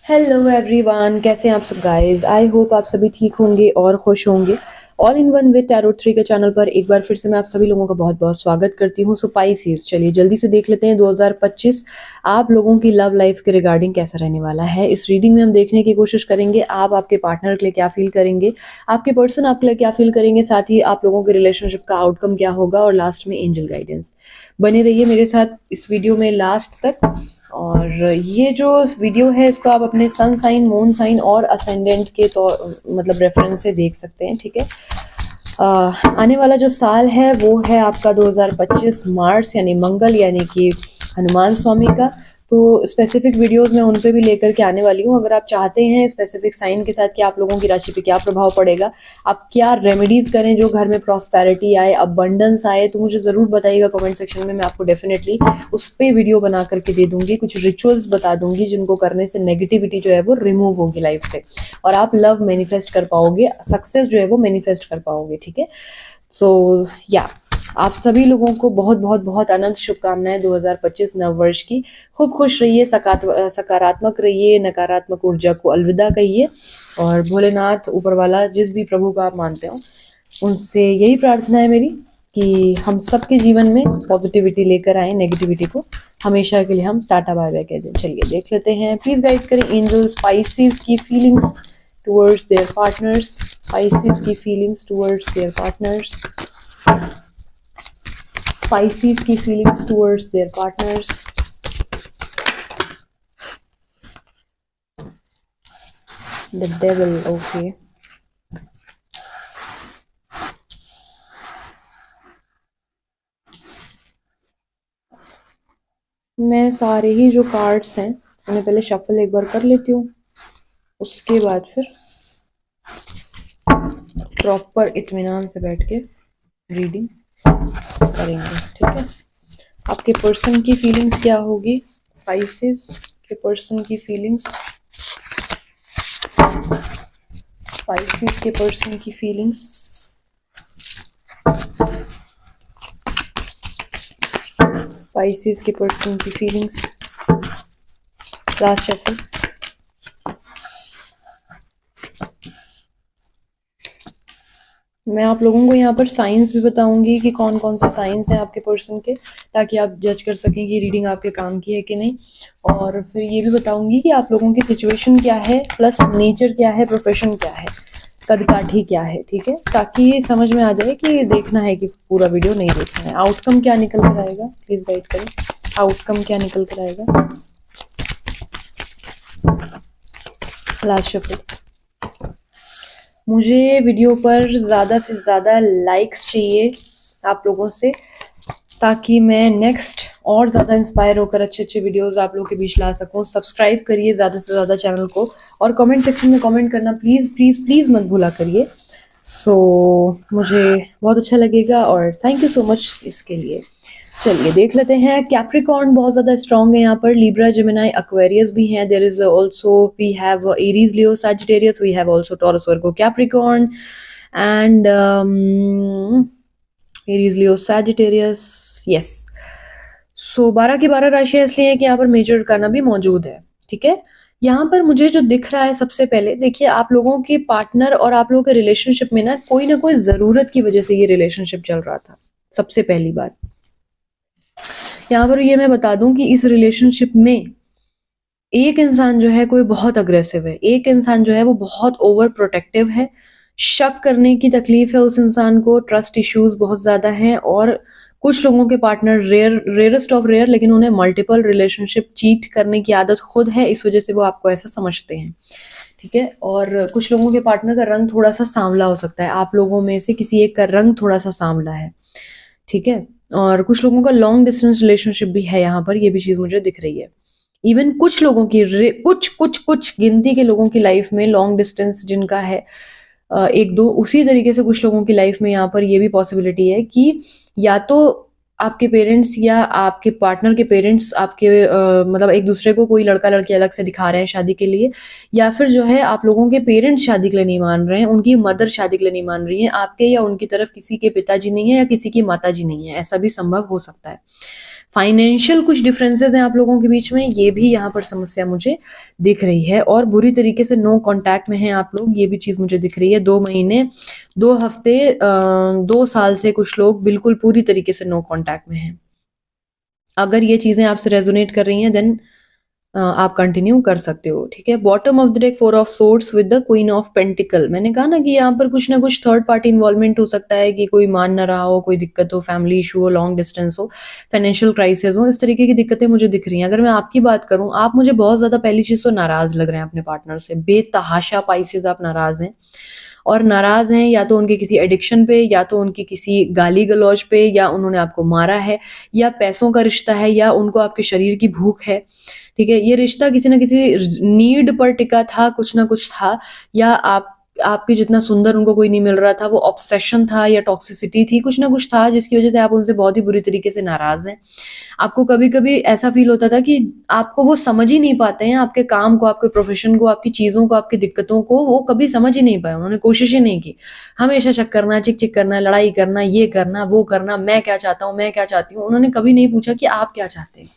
Hello everyone, कैसे हैं आप सब गाइस। आई होप आप सभी ठीक होंगे और खुश होंगे। All in one with tarot three के चैनल पर एक बार फिर से मैं आप सभी लोगों का बहुत बहुत स्वागत करती हूँ। सो पाइसेस, चलिए जल्दी से देख लेते हैं 2025 आप लोगों की लव लाइफ के रिगार्डिंग कैसा रहने वाला है। इस रीडिंग में हम देखने की कोशिश करेंगे आप आपके पार्टनर के लिए क्या फील करेंगे, आपके पर्सन आपके लिए क्या फील करेंगे, साथ ही आप लोगों के रिलेशनशिप का आउटकम क्या होगा और लास्ट में एंजल गाइडेंस। बने रहिए मेरे साथ इस वीडियो में लास्ट तक। और ये जो वीडियो है इसको आप अपने सन साइन, मून साइन और असेंडेंट के मतलब रेफरेंस से देख सकते हैं। ठीक है। आने वाला जो साल है वो है आपका 2025 मार्च यानी मंगल यानी कि हनुमान स्वामी का। तो स्पेसिफिक वीडियोस मैं उन पे भी लेकर के आने वाली हूँ। अगर आप चाहते हैं स्पेसिफिक साइन के साथ कि आप लोगों की राशि पे क्या प्रभाव पड़ेगा, आप क्या रेमेडीज करें जो घर में प्रॉस्पेरिटी आए, अबंडेंस आए, तो मुझे ज़रूर बताइएगा कमेंट सेक्शन में। मैं आपको डेफिनेटली उस पर वीडियो बना करके दे दूंगी, कुछ रिचुअल्स बता दूंगी जिनको करने से नेगेटिविटी जो है वो रिमूव होगी लाइफ से और आप लव मैनिफेस्ट कर पाओगे, सक्सेस जो है वो मैनिफेस्ट कर पाओगे। ठीक है। सो या आप सभी लोगों को बहुत बहुत बहुत अनंत शुभकामनाएं 2025 नववर्ष की। खूब खुश रहिए, सकारात्मक रहिए, नकारात्मक ऊर्जा को अलविदा कहिए और भोलेनाथ ऊपर वाला जिस भी प्रभु को आप मानते हो उनसे यही प्रार्थना है मेरी कि हम सबके जीवन में पॉजिटिविटी लेकर आए, नेगेटिविटी को हमेशा के लिए हम टाटा बाय बाय कह दें। चलिए देख लेते हैं। प्लीज गाइड करें एंजल स्पाइसेस की feelings towards their partners, Pisces की feelings towards their partners, Pisces की feelings towards their partners. The devil, okay. मैं सारे ही जो कार्ड्स हैं उन्हें पहले शफल एक बार कर लेती हूँ, उसके बाद फिर प्रॉपर इत्मीनान से बैठ के रीडिंग करेंगे। ठीक है। आपके पर्सन की फीलिंग्स क्या होगी, पाइसेस के पर्सन की फीलिंग्स, पाइसेस के पर्सन की फीलिंग्स, पाइसेस के पर्सन की फीलिंग्स। Last shuffle. मैं आप लोगों को यहाँ पर साइंस भी बताऊंगी कि कौन कौन से साइंस हैं आपके पर्सन के, ताकि आप जज कर सकें कि रीडिंग आपके काम की है कि नहीं। और फिर ये भी बताऊंगी कि आप लोगों की सिचुएशन क्या है, प्लस नेचर क्या है, प्रोफेशन क्या है, कदकाठी क्या है। ठीक है। ताकि ये समझ में आ जाए कि देखना है कि पूरा वीडियो नहीं देखना है। आउटकम क्या निकल कर आएगा, प्लीज गाइड करें। आउटकम क्या निकल कर आएगा। Last shuffle. मुझे वीडियो पर ज़्यादा से ज़्यादा लाइक्स चाहिए आप लोगों से, ताकि मैं नेक्स्ट और ज़्यादा इंस्पायर होकर अच्छे अच्छे वीडियोस आप लोगों के बीच ला सकूं। सब्सक्राइब करिए ज़्यादा से ज़्यादा चैनल को और कमेंट सेक्शन में कमेंट करना प्लीज़ प्लीज़ प्लीज़ मत भूला करिए। मुझे बहुत अच्छा लगेगा और थैंक यू सो मच इसके लिए। चलिए देख लेते हैं। कैप्रिकॉर्न बहुत ज़्यादा स्ट्रॉन्ग है यहाँ पर, लिब्रा, जेमिनाई, एक्वेरियस भी हैं। There is also we have Aries, Leo, Sagittarius, we have also Taurus, Virgo, Capricorn and Aries, Leo, Sagittarius. Yes. 12 की 12 राशियां इसलिए हैं कि यहाँ पर मेजर करना भी मौजूद है। ठीक है। यहाँ पर मुझे जो दिख रहा है, सबसे पहले देखिए आप लोगों के पार्टनर और आप लोगों के रिलेशनशिप में ना कोई ज़रूरत की वजह से ये रिलेशनशिप चल रहा था। सबसे पहली बात यहाँ पर ये मैं बता दूं कि इस रिलेशनशिप में एक इंसान जो है कोई बहुत अग्रेसिव है, एक इंसान जो है वो बहुत ओवर प्रोटेक्टिव है, शक करने की तकलीफ है उस इंसान को, ट्रस्ट इश्यूज बहुत ज्यादा हैं और कुछ लोगों के पार्टनर रेयरेस्ट ऑफ रेयर, लेकिन उन्हें मल्टीपल रिलेशनशिप चीट करने की आदत खुद है, इस वजह से वो आपको ऐसा समझते हैं। ठीक है। और कुछ लोगों के पार्टनर का रंग थोड़ा सा सांवला हो सकता है, आप लोगों में से किसी एक का रंग थोड़ा सा सांवला है। ठीक है। और कुछ लोगों का लॉन्ग डिस्टेंस रिलेशनशिप भी है यहाँ पर, ये भी चीज मुझे दिख रही है। इवन कुछ लोगों की कुछ गिनती के लोगों की लाइफ में लॉन्ग डिस्टेंस जिनका है, एक दो, उसी तरीके से कुछ लोगों की लाइफ में यहाँ पर ये भी पॉसिबिलिटी है कि या तो आपके पेरेंट्स या आपके पार्टनर के पेरेंट्स आपके मतलब एक दूसरे को कोई लड़का लड़की अलग से दिखा रहे हैं शादी के लिए, या फिर जो है आप लोगों के पेरेंट्स शादी के लिए नहीं मान रहे हैं, उनकी मदर शादी के लिए नहीं मान रही है, आपके या उनकी तरफ किसी के पिताजी नहीं है या किसी की माताजी नहीं है, ऐसा भी संभव हो सकता है। फाइनेंशियल कुछ डिफरेंसेस हैं आप लोगों के बीच में, ये भी यहाँ पर समस्या मुझे दिख रही है। और बुरी तरीके से नो कांटेक्ट में हैं आप लोग, ये भी चीज़ मुझे दिख रही है। 2 महीने, 2 हफ्ते, 2 साल से कुछ लोग बिल्कुल पूरी तरीके से नो कांटेक्ट में हैं। अगर ये चीज़ें आपसे रेजोनेट कर रही हैं देन आप कंटिन्यू कर सकते हो, ठीक है। Bottom of the deck 4 of swords with the queen of pentacle. मैंने कहा ना कि यहाँ पर कुछ ना कुछ थर्ड पार्टी इन्वॉल्वमेंट हो सकता है, कि कोई मान ना रहा हो, कोई दिक्कत हो, फैमिली इशू हो, लॉन्ग डिस्टेंस हो, फाइनेंशियल क्राइसिस हो, इस तरीके की दिक्कतें मुझे दिख रही हैं। अगर मैं आपकी बात करूँ, आप मुझे बहुत ज़्यादा, पहली चीज़ तो नाराज़ लग रहे हैं अपने पार्टनर से, बेतहाशा पाइसेस आप नाराज़ हैं। और नाराज़ हैं या तो उनके किसी एडिक्शन पे, या तो उनकी किसी गाली गलौज पे, या उन्होंने आपको मारा है, या पैसों का रिश्ता है, या उनको आपके शरीर की भूख है, ठीक है। ये रिश्ता किसी ना किसी नीड पर टिका था, कुछ ना कुछ था, या आपके जितना सुंदर उनको कोई नहीं मिल रहा था, वो ऑब्सेशन था या टॉक्सिसिटी थी, कुछ ना कुछ था जिसकी वजह से आप उनसे बहुत ही बुरी तरीके से नाराज हैं। आपको कभी कभी ऐसा फील होता था कि आपको वो समझ ही नहीं पाते हैं, आपके काम को, आपके प्रोफेशन को, आपकी चीज़ों को, आपकी दिक्कतों को वो कभी समझ ही नहीं पाए, उन्होंने कोशिश ही नहीं की। हमेशा शक करना, चिक चिक करना, लड़ाई करना, ये करना, वो करना, मैं क्या चाहता हूँ, मैं क्या चाहती हूँ, उन्होंने कभी नहीं पूछा कि आप क्या चाहते हैं,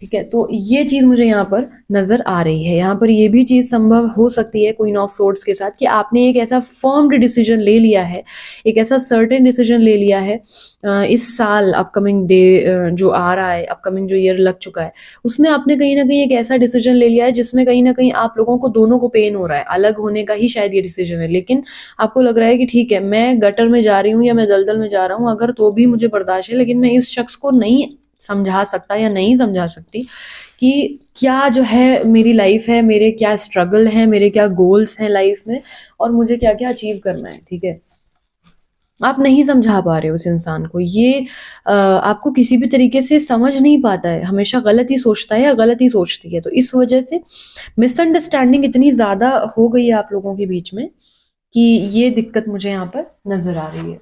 ठीक है। तो ये चीज मुझे यहाँ पर नजर आ रही है। यहाँ पर ये भी चीज संभव हो सकती है क्वीन ऑफ सोर्ड्स के साथ, कि आपने एक ऐसा फर्म्ड डिसीजन ले लिया है, एक ऐसा सर्टेन डिसीजन ले लिया है इस साल, अपकमिंग डे जो आ रहा है, अपकमिंग जो ईयर लग चुका है, उसमें आपने कहीं ना कहीं एक ऐसा डिसीजन ले लिया है जिसमें कहीं ना कहीं आप लोगों को दोनों को पेन हो रहा है। अलग होने का ही शायद ये डिसीजन है, लेकिन आपको लग रहा है कि ठीक है, मैं गटर में जा रही हूँ या मैं दलदल में जा रहा हूँ, अगर तो भी मुझे बर्दाश्त है, लेकिन मैं इस शख्स को नहीं समझा सकता या नहीं समझा सकती कि क्या जो है मेरी लाइफ है, मेरे क्या स्ट्रगल हैं, मेरे क्या गोल्स हैं लाइफ में, और मुझे क्या क्या अचीव करना है, ठीक है। आप नहीं समझा पा रहे हो उस इंसान को, ये आपको किसी भी तरीके से समझ नहीं पाता है, हमेशा गलत ही सोचता है या गलत ही सोचती है। तो इस वजह से मिसअंडरस्टैंडिंग इतनी ज़्यादा हो गई है आप लोगों के बीच में, कि ये दिक्कत मुझे यहाँ पर नज़र आ रही है।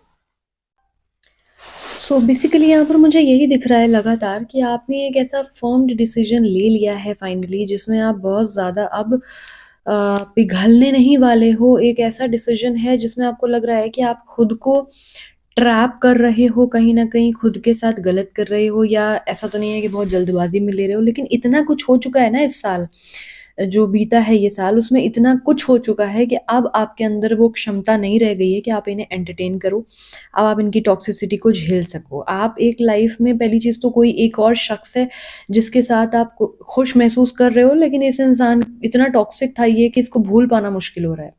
सो बेसिकली यहाँ पर मुझे यही दिख रहा है लगातार, कि आपने एक ऐसा फर्म्ड डिसीजन ले लिया है फाइनली, जिसमें आप बहुत ज़्यादा अब पिघलने नहीं वाले हो। एक ऐसा डिसीजन है जिसमें आपको लग रहा है कि आप खुद को ट्रैप कर रहे हो, कहीं ना कहीं खुद के साथ गलत कर रहे हो, या ऐसा तो नहीं है कि बहुत जल्दबाजी में ले रहे हो, लेकिन इतना कुछ हो चुका है ना इस साल जो बीता है, ये साल, उसमें इतना कुछ हो चुका है कि अब आपके अंदर वो क्षमता नहीं रह गई है कि आप इन्हें एंटरटेन करो, अब आप इनकी टॉक्सिसिटी को झेल सको। आप एक लाइफ में, पहली चीज़ तो कोई एक और शख्स है जिसके साथ आप खुश महसूस कर रहे हो, लेकिन इस इंसान इतना टॉक्सिक था ये कि इसको भूल पाना मुश्किल हो रहा है,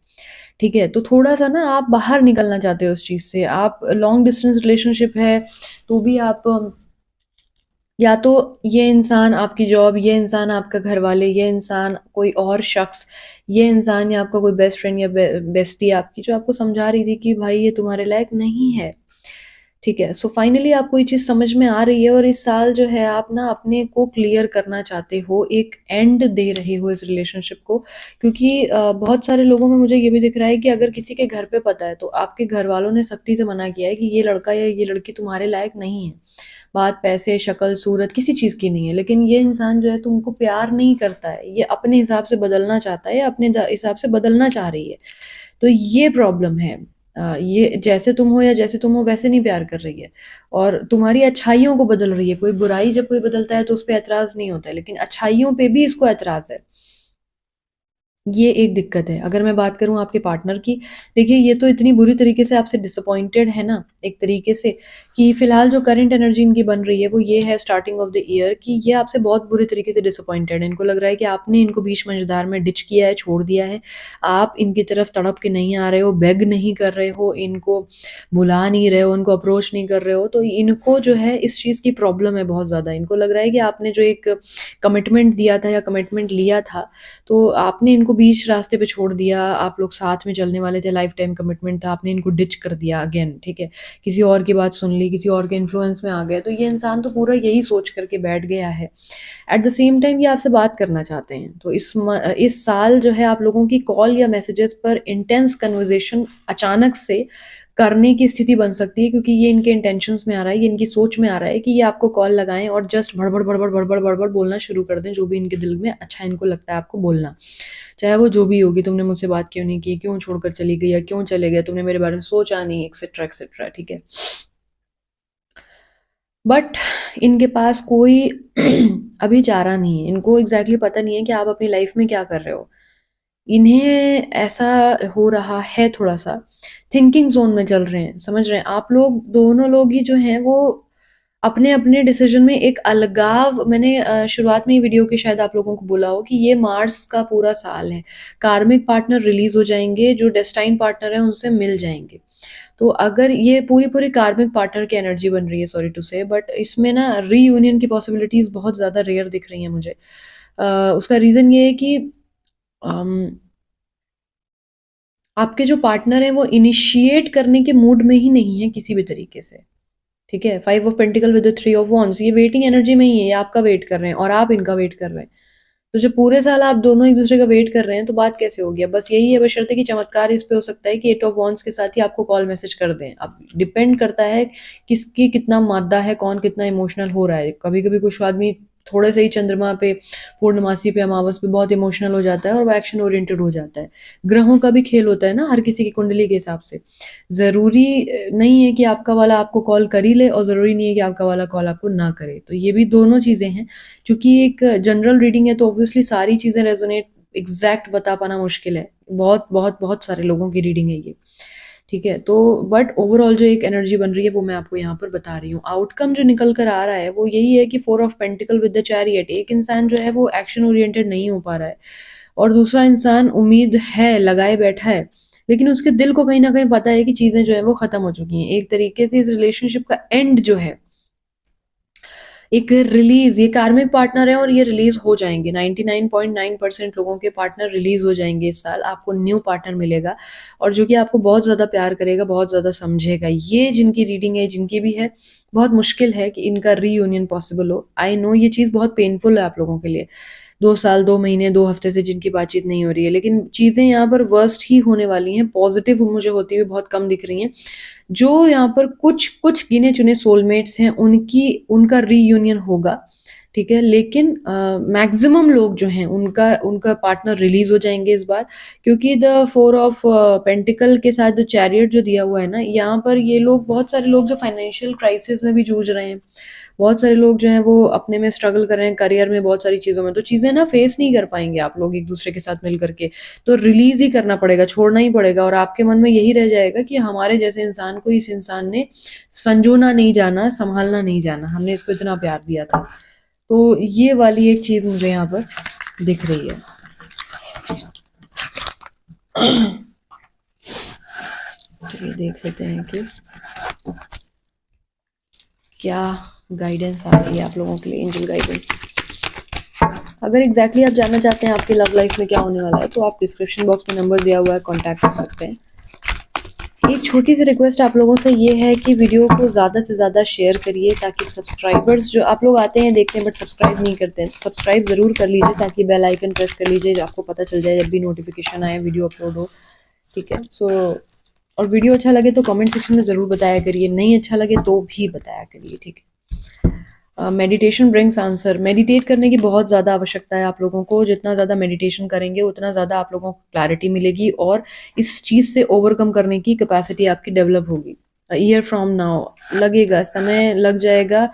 ठीक है। तो थोड़ा सा ना आप बाहर निकलना चाहते हो उस चीज़ से। आप लॉन्ग डिस्टेंस रिलेशनशिप है तो भी आप या तो ये इंसान आपकी जॉब, ये इंसान आपका घर वाले, ये इंसान कोई और शख्स, ये इंसान या आपका कोई बेस्ट फ्रेंड या बेस्टी आपकी, जो आपको समझा रही थी कि भाई ये तुम्हारे लायक नहीं है, ठीक है। सो फाइनली आपको ये चीज़ समझ में आ रही है, और इस साल जो है आप ना अपने को क्लियर करना चाहते हो, एक एंड दे रहे हो इस रिलेशनशिप को। क्योंकि बहुत सारे लोगों में मुझे ये भी दिख रहा है कि अगर किसी के घर पे पता है तो आपके घर वालों ने सख्ती से मना किया है कि ये लड़का या ये लड़की तुम्हारे लायक नहीं है। बात पैसे, शक्ल, सूरत, किसी चीज़ की नहीं है, लेकिन ये इंसान जो है तुमको प्यार नहीं करता है, ये अपने हिसाब से बदलना चाहता है, या अपने हिसाब से बदलना चाह रही है। तो ये प्रॉब्लम है। ये जैसे तुम हो या जैसे तुम हो वैसे नहीं प्यार कर रही है, और तुम्हारी अच्छाइयों को बदल रही है। कोई बुराई जब कोई बदलता है तो उस पर ऐतराज़ नहीं होता है, लेकिन अच्छाइयों पे भी इसको ऐतराज़ है। ये एक दिक्कत है। अगर मैं बात करूँ आपके पार्टनर की, देखिए ये तो इतनी बुरी तरीके से आपसे डिसअपॉइंटेड है ना, एक तरीके से, कि फ़िलहाल जो करंट एनर्जी इनकी बन रही है वो ये है स्टार्टिंग ऑफ द ईयर, कि ये आपसे बहुत बुरी तरीके से डिसअपॉइंटेड है। इनको लग रहा है कि आपने इनको बीच मझधार में डिच किया है, छोड़ दिया है। आप इनकी तरफ तड़प के नहीं आ रहे हो, बेग नहीं कर रहे हो, इनको बुला नहीं रहे हो, उनको अप्रोच नहीं कर रहे हो। तो इनको जो है इस चीज़ की प्रॉब्लम है बहुत ज़्यादा। इनको लग रहा है कि आपने जो एक कमिटमेंट दिया था या कमिटमेंट लिया था, तो आपने इनको बीच रास्ते पे छोड़ दिया। आप लोग साथ में चलने वाले थे, लाइफ टाइम कमिटमेंट था, आपने इनको डिच कर दिया अगेन, ठीक है। किसी और की बात सुन ली, किसी और के इन्फ्लुएंस में आ गए। तो ये इंसान तो पूरा यही सोच करके बैठ गया है। एट द सेम टाइम ये आपसे बात करना चाहते हैं। तो इस साल जो है आप लोगों की कॉल या मैसेजेस पर इंटेंस कन्वर्जेशन अचानक से करने की स्थिति बन सकती है, क्योंकि ये इनके इंटेंशंस में आ रहा है, ये इनकी सोच में आ रहा है कि ये आपको कॉल लगाएं और जस्ट भड़बड़ भड़बड़ भड़बड़ भड़बड़ बोलना शुरू कर दें, जो भी इनके दिल में अच्छा इनको लगता है आपको बोलना, चाहे वो जो भी होगी। तुमने मुझसे बात क्यों नहीं की, क्यों छोड़कर चली गई, या क्यों चले गए, तुमने मेरे बारे में सोचा नहीं, एक्सेट्रा एक्सेट्रा, ठीक है। बट इनके पास कोई अभी चारा नहीं है, इनको एग्जैक्टली पता नहीं है कि आप अपनी लाइफ में क्या कर रहे हो। इन्हें ऐसा हो रहा है, थोड़ा सा थिंकिंग जोन में चल रहे हैं, समझ रहे हैं। आप लोग दोनों लोग ही जो हैं वो अपने अपने डिसीजन में एक अलगाव, मैंने शुरुआत में ही वीडियो के शायद आप लोगों को बोला हो कि ये मार्स का पूरा साल है। कार्मिक पार्टनर रिलीज हो जाएंगे, जो डेस्टाइन पार्टनर है उनसे मिल जाएंगे। तो अगर ये पूरी पूरी कार्मिक पार्टनर की एनर्जी बन रही है, सॉरी टू से, बट इसमें ना रीयूनियन की पॉसिबिलिटीज बहुत ज्यादा रेयर दिख रही है मुझे। उसका रीजन ये है कि अम, आपके जो पार्टनर हैं वो इनिशिएट करने के मूड में ही नहीं है किसी भी तरीके से। ठीक है, 5 of pentacle with the 3 of wands, ये वेटिंग एनर्जी में ही है, ये आपका वेट कर रहे हैं और आप इनका वेट कर रहे हैं। तो जब पूरे साल आप दोनों एक दूसरे का वेट कर रहे हैं तो बात कैसे होगी? अब बस यही है, बशर्ते कि चमत्कार इस पे हो सकता है कि 8 ऑफ वॉन्ड्स के साथ ही आपको कॉल मैसेज कर दें। अब डिपेंड करता है किसकी कितना मादा है, कौन कितना इमोशनल हो रहा है। कभी कभी कुछ आदमी थोड़े से ही चंद्रमा पे, पूर्णमासी पे, अमावस पे बहुत इमोशनल हो जाता है और वो एक्शन ओरिएंटेड हो जाता है। ग्रहों का भी खेल होता है ना हर किसी की कुंडली के हिसाब से। ज़रूरी नहीं है कि आपका वाला आपको कॉल कर ही ले और ज़रूरी नहीं है कि आपका वाला कॉल आपको ना करे। तो ये भी दोनों चीज़ें हैं। चूँकि एक जनरल रीडिंग है तो ऑब्वियसली सारी चीज़ें रेजोनेट एग्जैक्ट बता पाना मुश्किल है। बहुत बहुत बहुत सारे लोगों की रीडिंग है ये। ठीक है, तो बट ओवरऑल जो एक एनर्जी बन रही है वो मैं आपको यहाँ पर बता रही हूँ। आउटकम जो निकल कर आ रहा है वो यही है कि 4 of pentacle with the chariot. एक इंसान जो है वो एक्शन ओरिएंटेड नहीं हो पा रहा है और दूसरा इंसान उम्मीद है लगाए बैठा है, लेकिन उसके दिल को कहीं ना कहीं पता है कि चीजें जो है वो खत्म हो चुकी हैं। एक तरीके से इस रिलेशनशिप का एंड जो है, एक रिलीज, ये कार्मिक पार्टनर है और ये रिलीज हो जाएंगे। 99.9% लोगों के पार्टनर रिलीज हो जाएंगे इस साल। आपको न्यू पार्टनर मिलेगा और जो कि आपको बहुत ज्यादा प्यार करेगा, बहुत ज्यादा समझेगा। ये जिनकी रीडिंग है, जिनकी भी है, बहुत मुश्किल है कि इनका रीयूनियन पॉसिबल हो। आई नो ये चीज बहुत पेनफुल है आप लोगों के लिए। 2 साल, 2 महीने, 2 हफ्ते से जिनकी बातचीत नहीं हो रही है, लेकिन चीजें यहाँ पर वर्स्ट ही होने वाली हैं। पॉजिटिव मुझे होती हुई बहुत कम दिख रही हैं। जो यहाँ पर कुछ कुछ गिने चुने सोलमेट्स हैं उनका रीयूनियन होगा। ठीक है, लेकिन मैक्सिमम लोग जो हैं उनका उनका पार्टनर रिलीज हो जाएंगे इस बार। क्योंकि द 4 ऑफ पेंटिकल के साथ जो चैरियट जो दिया हुआ है ना, यहाँ पर ये लोग, बहुत सारे लोग जो फाइनेंशियल क्राइसिस में भी जूझ रहे हैं, बहुत सारे लोग जो हैं वो अपने में स्ट्रगल कर रहे हैं, करियर में, बहुत सारी चीज़ों में, तो चीज़ें ना फेस नहीं कर पाएंगे आप लोग एक दूसरे के साथ मिल करके। तो रिलीज ही करना पड़ेगा, छोड़ना ही पड़ेगा। और आपके मन में यही रह जाएगा कि हमारे जैसे इंसान को इस इंसान ने संजोना नहीं जाना, संभालना नहीं जाना, हमने इसको इतना प्यार दिया था। तो ये वाली एक चीज़ मुझे यहाँ पर दिख रही है। चलिए देख लेते हैं कि क्या गाइडेंस आ रही है आप लोगों के लिए, एंजल गाइडेंस। अगर एग्जैक्टली आप जानना चाहते हैं आपकी लव लाइफ में क्या होने वाला है तो आप डिस्क्रिप्शन बॉक्स में नंबर दिया हुआ है, कांटेक्ट कर सकते हैं। एक छोटी सी रिक्वेस्ट आप लोगों से ये है कि वीडियो को ज़्यादा से ज़्यादा शेयर करिए, ताकि सब्सक्राइबर्स, जो आप लोग आते हैं देखते हैं बट सब्सक्राइब नहीं करते हैं, सब्सक्राइब ज़रूर कर लीजिए, ताकि बेल आइकन प्रेस कर लीजिए, आपको पता चल जाए जब भी नोटिफिकेशन आए, वीडियो अपलोड हो। ठीक है, सो और वीडियो अच्छा लगे तो कमेंट सेक्शन में ज़रूर बताया करिए, नहीं अच्छा लगे तो भी बताया करिए। ठीक है, मेडिटेशन ब्रिंग्स आंसर। मेडिटेट करने की बहुत ज़्यादा आवश्यकता है आप लोगों को। जितना ज़्यादा मेडिटेशन करेंगे उतना ज़्यादा आप लोगों को क्लैरिटी मिलेगी और इस चीज़ से ओवरकम करने की कैपेसिटी आपकी डेवलप होगी। ईयर फ्रॉम नाउ लगेगा, समय लग जाएगा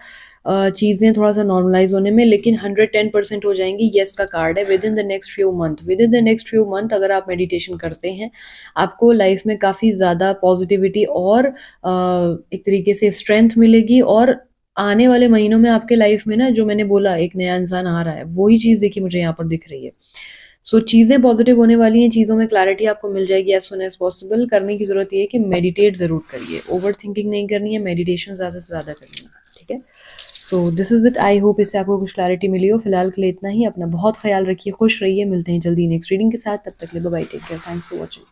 चीज़ें थोड़ा सा नॉर्मलाइज होने में, लेकिन 110% हो जाएंगी। येस का कार्ड है। With in the next few month, with in the next few month अगर आप मेडिटेशन करते हैं, आपको लाइफ में काफ़ी ज़्यादा पॉजिटिविटी और एक तरीके से स्ट्रेंथ मिलेगी। और आने वाले महीनों में आपके लाइफ में ना, जो मैंने बोला एक नया इंसान आ रहा है, वही चीज़ देखिए मुझे यहाँ पर दिख रही है। सो चीज़ें पॉजिटिव होने वाली हैं, चीज़ों में क्लैरिटी आपको मिल जाएगी एज सुन एज पॉसिबल। करने की ज़रूरत ये है कि मेडिटेट ज़रूर करिए, ओवर थिंकिंग नहीं करनी है, मेडिटेशन ज़्यादा से ज़्यादा करनी है। ठीक है, so this is it. I hope इससे आपको कुछ क्लैरिटी मिली हो। फिलहाल के लिए इतना ही। अपना बहुत ख्याल रखिए, खुश रहिए, मिलते हैं जल्दी नेक्स्ट रीडिंग के साथ। तब तक के लिए bye bye, take care, thanks for watching.